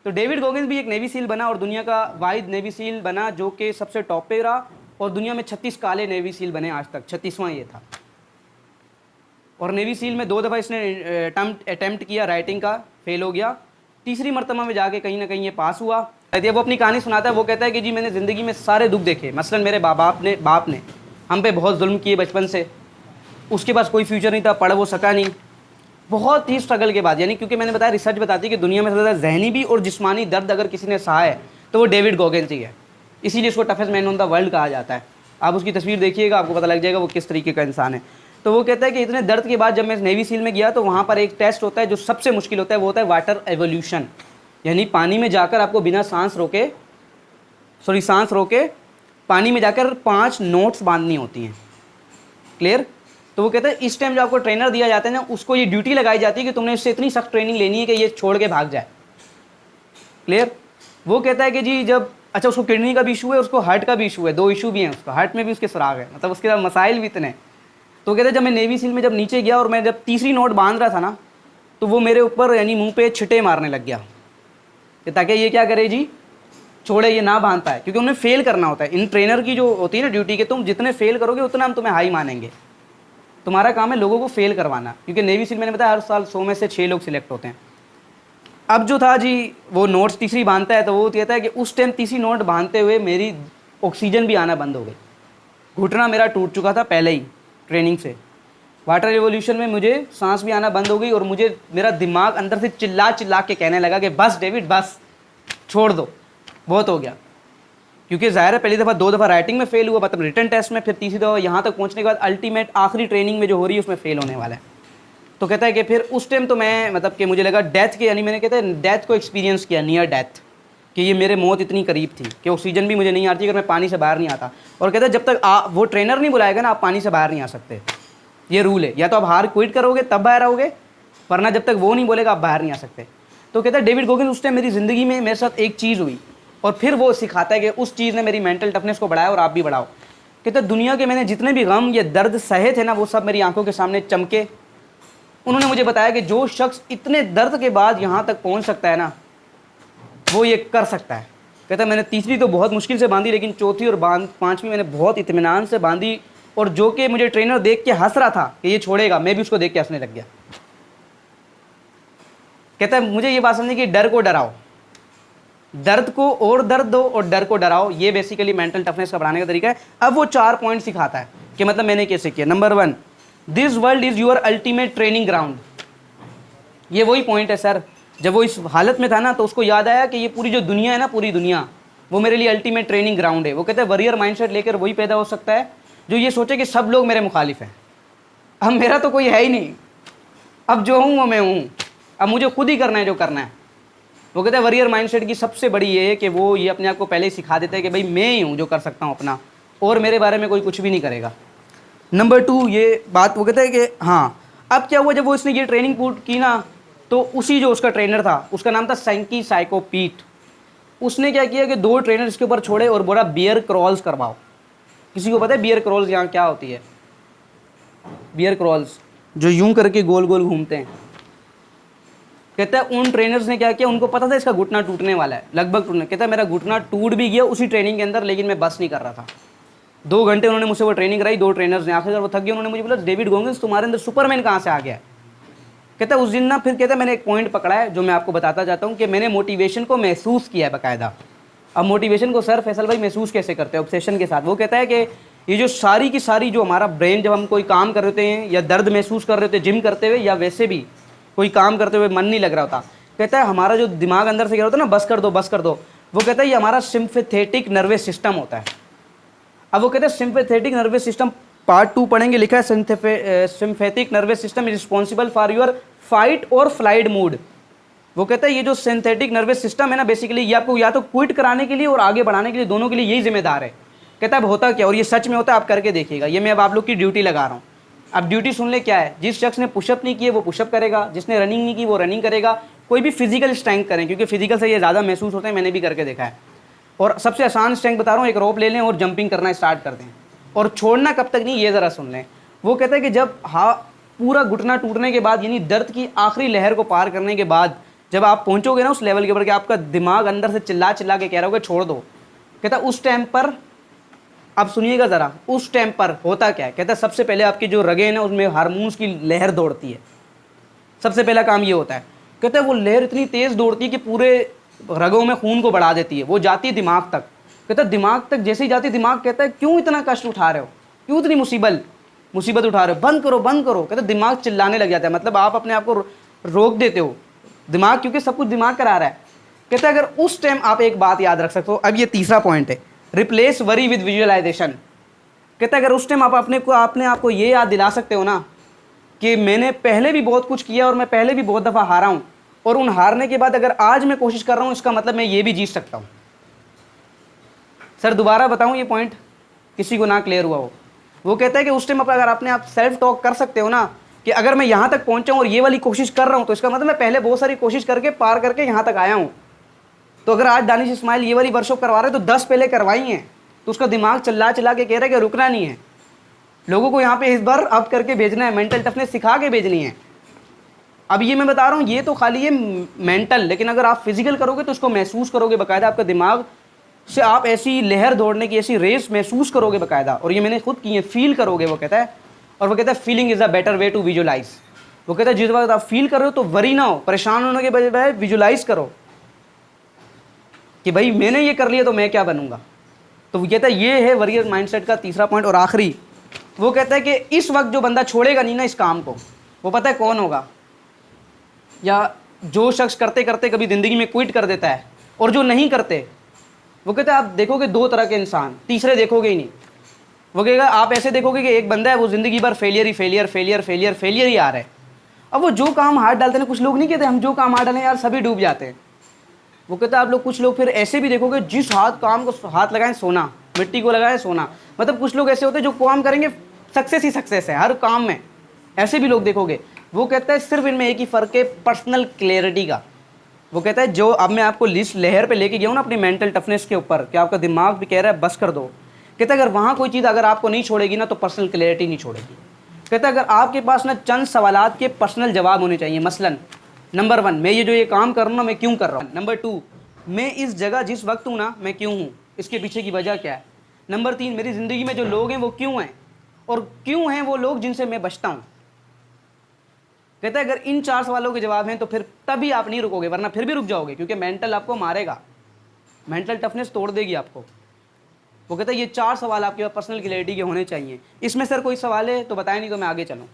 तो David Goggins भी एक नेवी सील बना और दुनिया का वाहिद नेवी सील बना जो कि सबसे टॉप पे रहा, और दुनिया में 36 काले नेवी सील बने आज तक, 36वां ये था। और नेवी सील में 2 दफ़ा इसने अटेम्प्ट किया राइटिंग का, फेल हो गया। तीसरी मरतबा में जाके कहीं ना कहीं ये पास हुआ। वो अपनी कहानी सुनाता है, वो कहता है कि जी मैंने ज़िंदगी में सारे दुख देखे, मसलन मेरे बाप ने हम पे बहुत जुल्म किए बचपन से, उसके पास कोई फ्यूचर नहीं था, पढ़ वो सका नहीं, बहुत ही स्ट्रगल के बाद, यानी क्योंकि मैंने बताया रिसर्च बताती है कि दुनिया में सबसे ज़्यादा जहनी भी और जिस्मानी दर्द अगर किसी ने सहा है तो वो डेविड गोगिंस ही है, इसीलिए उसको toughest man on the world कहा जाता है। आप उसकी तस्वीर देखिएगा, आपको पता लग जाएगा वो किस तरीके का इंसान है। तो वो कहता है कि इतने दर्द के बाद जब मैं नेवी सील में गया तो वहाँ पर एक टेस्ट होता है जो सबसे मुश्किल होता है, वो होता है वाटर एवोल्यूशन, यानी पानी में जाकर आपको बिना सांस रोके पानी में जाकर 5 नोट्स बांधनी होती हैं। क्लियर? तो वो कहते हैं इस टाइम जो आपको ट्रेनर दिया जाता है ना, उसको ये ड्यूटी लगाई जाती है कि तुमने इससे इतनी सख्त ट्रेनिंग लेनी है कि ये छोड़ के भाग जाए। क्लियर? वो कहता है कि जी जब अच्छा उसको किडनी का भी इशू है, उसको हार्ट का भी इशू है, 2 इशू भी हैं उसका, हार्ट में भी उसके सुराग है, मतलब उसके साथ मसाइल भी इतने। तो कहते हैं जब मैं नेवी सील में जब नीचे गया और मैं जब तीसरी नोट बांध रहा था ना, तो वो मेरे ऊपर यानी मुंह पे छिटे मारने लग गया कि ताकि ये क्या करे जी, छोड़े, ये ना बांध पाए, क्योंकि उन्हें फेल करना होता है। इन ट्रेनर की जो होती है ना ड्यूटी के, तुम जितने फेल करोगे उतना हम तुम्हें हाई मानेंगे। तुम्हारा काम है लोगों को फेल करवाना, क्योंकि नेवी सील मैंने बताया हर साल 100 में से 6 लोग सिलेक्ट होते हैं। अब जो था जी वो नोट्स तीसरी बांधता है, तो वो कहता है कि उस टाइम तीसरी नोट बांधते हुए मेरी ऑक्सीजन भी आना बंद हो गई, घुटना मेरा टूट चुका था पहले ही ट्रेनिंग से, वाटर रिवॉल्यूशन में मुझे सांस भी आना बंद हो गई, और मुझे मेरा दिमाग अंदर से चिल्ला चिल्ला के कहने लगा कि बस डेविड बस, छोड़ दो, बहुत हो गया। क्योंकि ज़ाहिर है पहली दफ़ा 2 दफ़ा राइटिंग में फेल हुआ, मतलब रिटन टेस्ट में, फिर तीसरी दफ़ा यहाँ तक पहुँचने के बाद अल्टीमेट आखिरी ट्रेनिंग में जो हो रही है उसमें फेल होने वाला है। तो कहता है कि फिर उस टाइम तो मैं मतलब कि मुझे लगा डेथ के, यानी मैंने कहता है डेथ को एक्सपीरियंस किया, नियर डेथ, कि ये मेरे मौत इतनी करीब थी कि ऑक्सीजन भी मुझे नहीं आती अगर मैं पानी से बाहर नहीं आता। और कहता है जब तक वो ट्रेनर नहीं बुलाएगा ना, आप पानी से बाहर नहीं आ सकते, ये रूल है, या तो आप हार क्विट करोगे तब बाहर आओगे, वरना जब तक वो नहीं बोलेगा आप बाहर नहीं आ सकते। तो कहता है डेविड गोगिंस उस टाइम मेरी ज़िंदगी में मेरे साथ एक चीज़ हुई, और फिर वो सिखाता है कि उस चीज़ ने मेरी मेंटल टफनेस को बढ़ाया और आप भी बढ़ाओ। कहते दुनिया के मैंने जितने भी गम या दर्द सहे थे ना, वो सब मेरी आंखों के सामने चमके। उन्होंने मुझे बताया कि जो शख्स इतने दर्द के बाद यहाँ तक पहुँच सकता है ना, वो ये कर सकता है। कहता मैंने तीसरी तो बहुत मुश्किल से बांधी, लेकिन चौथी और 5वीं मैंने बहुत इत्मीनान से बांधी, और जो कि मुझे ट्रेनर देख के हंस रहा था कि ये छोड़ेगा, मैं भी उसको देख के हंसने लग गया। कहता है मुझे ये बात समझी कि डर को डराओ, दर्द को और दर्द दो और डर को डराओ, ये बेसिकली मेंटल टफनेस का बढ़ाने का तरीका है। अब वो 4 पॉइंट सिखाता है कि मतलब मैंने कैसे किया। Number 1, this world is your ultimate training ground. ये वही पॉइंट है सर, जब वो इस हालत में था ना तो उसको याद आया कि ये पूरी जो दुनिया है ना, पूरी दुनिया वो मेरे लिए अल्टीमेट ट्रेनिंग ग्राउंड है। वो कहते हैं वरियर माइंडसेट लेकर वही पैदा हो सकता है जो ये सोचे कि सब लोग मेरे मुखालिफ हैं, अब मेरा तो कोई है ही नहीं, अब जो हूँ वो मैं हूँ, अब मुझे खुद ही करना है जो करना है। वो कहते हैं वरियर माइंडसेट की सबसे बड़ी ये है कि वो ये अपने आप को पहले ही सिखा देता है कि भाई मैं ही हूँ जो कर सकता हूँ अपना, और मेरे बारे में कोई कुछ भी नहीं करेगा। नंबर 2 ये बात वो कहते हैं कि हाँ, अब क्या हुआ जब वो इसने ये ट्रेनिंग पूरी की ना, तो उसी जो उसका ट्रेनर था उसका नाम था सैंकी साइको पीट, उसने क्या किया कि 2 ट्रेनर इसके ऊपर छोड़े और बोला बियर क्रॉल्स करवाओ। किसी को पता है बियर क्रॉल्स यहाँ क्या होती है? बियर क्रॉल्स जो यूं करके गोल गोल घूमते हैं। कहता है उन ट्रेनर्स ने क्या किया, उनको पता था इसका घुटना टूटने वाला है, लगभग टूटने, कहता है मेरा घुटना टूट भी गया उसी ट्रेनिंग के अंदर, लेकिन मैं बस नहीं कर रहा था। 2 घंटे उन्होंने मुझसे वो ट्रेनिंग कराई, 2 ट्रेनर्स ने, आखिर वो थक गए, उन्होंने मुझे बोला डेविड गोगिंस तुम्हारे अंदर सुपरमैन कहाँ से आ गया है? कहता है उस दिन ना, फिर कहता है मैंने एक पॉइंट पकड़ा है जो मैं आपको बताता जाता हूँ कि मैंने मोटिवेशन को महसूस किया है बाकायदा। अब मोटिवेशन को सर फैसल भाई महसूस कैसे करते हैं? ऑब्सेशन के साथ। वो कहता है कि ये जो सारी की सारी जो हमारा ब्रेन, जब हम कोई काम कर रहे होते हैं या दर्द महसूस कर रहे होते हैं जिम करते हुए, या वैसे भी कोई काम करते हुए मन नहीं लग रहा होता, कहता है हमारा जो दिमाग अंदर से कह रहा होता है ना बस कर दो बस कर दो, वो कहता है ये हमारा सिम्पैथेटिक नर्वस सिस्टम होता है। अब वो कहते हैं सिम्पैथेटिक नर्वस सिस्टम, पार्ट 2 पढ़ेंगे, लिखा है sympathetic nervous system is responsible for your fight और फ्लाइट मूड। वो कहता है ये जो सिंथेटिक नर्वस सिस्टम है ना, बेसिकली ये आपको या तो क्विट कराने के लिए और आगे बढ़ाने के लिए, दोनों के लिए यही जिम्मेदार है। कहता है अब होता क्या, और ये सच में होता है, आप करके देखिएगा, ये मैं अब आप लोग की ड्यूटी लगा रहा हूँ। अब ड्यूटी सुन ले क्या है, जिस शख्स ने पुशअप नहीं किए वो पुशअप करेगा, जिसने रनिंग नहीं की वो रनिंग करेगा, कोई भी फिजिकल स्ट्रेंथ करें, क्योंकि फिजिकल से ये ज़्यादा महसूस होते हैं, मैंने भी करके देखा है। और सबसे आसान स्ट्रेंथ बता रहा हूँ, एक रोप ले लें और जंपिंग करना स्टार्ट कर दें, और छोड़ना कब तक नहीं ये ज़रा सुन लें। वो कहता है कि जब पूरा घुटना टूटने के बाद, यानी दर्द की आखिरी लहर को पार करने के बाद, जब आप पहुंचोगे ना उस लेवल के ऊपर कि आपका दिमाग अंदर से चिल्ला चिल्ला के कह रहा होगा छोड़ दो, कहता उस टाइम पर, अब सुनिएगा ज़रा, उस टाइम पर होता क्या है, कहता सबसे पहले आपकी जो रगे हैं ना उसमें हार्मोन्स की लहर दौड़ती है। सबसे पहला काम ये होता है, कहते हैं वो लहर इतनी तेज़ दौड़ती है कि पूरे रगों में खून को बढ़ा देती है, वो जाती है दिमाग तक। कहता है दिमाग तक जैसे ही जाती है, दिमाग कहता है क्यों इतना कष्ट उठा रहे हो, क्यों इतनी मुसीबत उठा रहे हो, बंद करो बंद करो। कहते दिमाग चिल्लाने लग जाता है, मतलब आप अपने आप को रोक देते हो दिमाग, क्योंकि सब कुछ दिमाग करा रहा है। कहते हैं अगर उस टाइम आप एक बात याद रख सकते हो, अब ये तीसरा पॉइंट है, रिप्लेस वरी विद विजुअलाइजेशन। कहते हैं अगर उस टाइम आप अपने आप को ये याद दिला सकते हो ना कि मैंने पहले भी बहुत कुछ किया और मैं पहले भी बहुत दफ़ा हारा हूँ, और उन हारने के बाद अगर आज मैं कोशिश कर रहा हूँ, इसका मतलब मैं ये भी जीत सकता हूँ। सर दोबारा बताऊँ ये पॉइंट, किसी को ना क्लियर हुआ हो। वो कहता है कि उस टाइम अगर अपने आप सेल्फ टॉक कर सकते हो ना कि अगर मैं यहाँ तक पहुँचा हूँ और ये वाली कोशिश कर रहा हूँ, तो इसका मतलब मैं पहले बहुत सारी कोशिश करके पार करके यहाँ तक आया हूँ। तो अगर आज दानिश इस्माइल ये वाली वर्कशॉप करवा रहे हैं तो 10 पहले करवाई हैं, तो उसका दिमाग चिल्ला चिल्ला के कह रहा है कि रुकना नहीं है, लोगों को यहाँ पे इस बार अप करके भेजना है, मेंटल टफनेस सिखा के भेजनी है। अब ये मैं बता रहा हूँ ये तो खाली ये मेंटल, लेकिन अगर आप फिजिकल करोगे तो उसको महसूस करोगे बाकायदा, आपका दिमाग से आप ऐसी लहर दौड़ने की ऐसी रेस महसूस करोगे बाकायदा, और ये मैंने खुद की है, फील करोगे। वो कहता है, और वो कहता है feeling is a better way to visualise. वो कहता है जिस वक्त आप फील कर रहे हो तो वरी ना हो, परेशान होने के बजाय विजुअलाइज करो कि भाई मैंने ये कर लिया तो मैं क्या बनूंगा। तो वो कहता है ये है वरियर माइंडसेट का तीसरा पॉइंट। और आखिरी वो कहता है कि इस वक्त जो बंदा छोड़ेगा नहीं ना इस काम को, वो पता है कौन होगा, या जो शख्स करते करते कभी ज़िंदगी में क्विट कर देता है, और जो नहीं करते। वो कहता है आप देखोगे दो तरह के इंसान, तीसरे देखोगे ही नहीं। वो कहेगा आप ऐसे देखोगे कि एक बंदा है वो ज़िंदगी भर फेलियर ही फेलियर फेलियर फेलियर फेलियर ही आ रहा है। अब वो जो काम हाथ डालते हैं, कुछ लोग नहीं कहते हम जो काम हाथ डालें यार सभी डूब जाते हैं। वो कहता है आप लोग, कुछ लोग फिर ऐसे भी देखोगे जिस काम को हाथ लगाएं सोना, मिट्टी को लगाएं सोना। मतलब कुछ लोग ऐसे होते हैं जो काम करेंगे सक्सेस ही सक्सेस है हर काम में, ऐसे भी लोग देखोगे। वो कहता है सिर्फ इनमें एक ही फ़र्क है, पर्सनल क्लैरिटी का। वो कहता है जो अब मैं आपको लिस्ट लहर पे लेके गया हूँ ना अपनी मेंटल टफनेस के ऊपर, कि आपका दिमाग भी कह रहा है बस कर दो। कहता है अगर वहाँ कोई चीज़ अगर आपको नहीं छोड़ेगी ना तो पर्सनल क्लैरिटी नहीं छोड़ेगी। कहता है अगर आपके पास ना चंद सवालात के पर्सनल जवाब होने चाहिए, मसलन नंबर 1 मैं ये काम कर रहा हूँ मैं क्यों कर रहा हूँ, नंबर 2 मैं इस जगह जिस वक्त हूँ ना मैं क्यों हूँ, इसके पीछे की वजह क्या है, नंबर 3 मेरी ज़िंदगी में जो लोग हैं वो क्यों हैं, और क्यों हैं वो लोग जिनसे मैं बचता हूँ। कहता है अगर इन 4 सवालों के जवाब हैं तो फिर तभी आप नहीं रुकोगे, वरना फिर भी रुक जाओगे, क्योंकि मेंटल आपको मारेगा, मेंटल टफनेस तोड़ देगी आपको। वो कहता है ये 4 सवाल आपके पास पर्सनल क्लैरिटी के होने चाहिए। इसमें सर कोई सवाल है तो बताएं, नहीं तो मैं आगे चलूँ।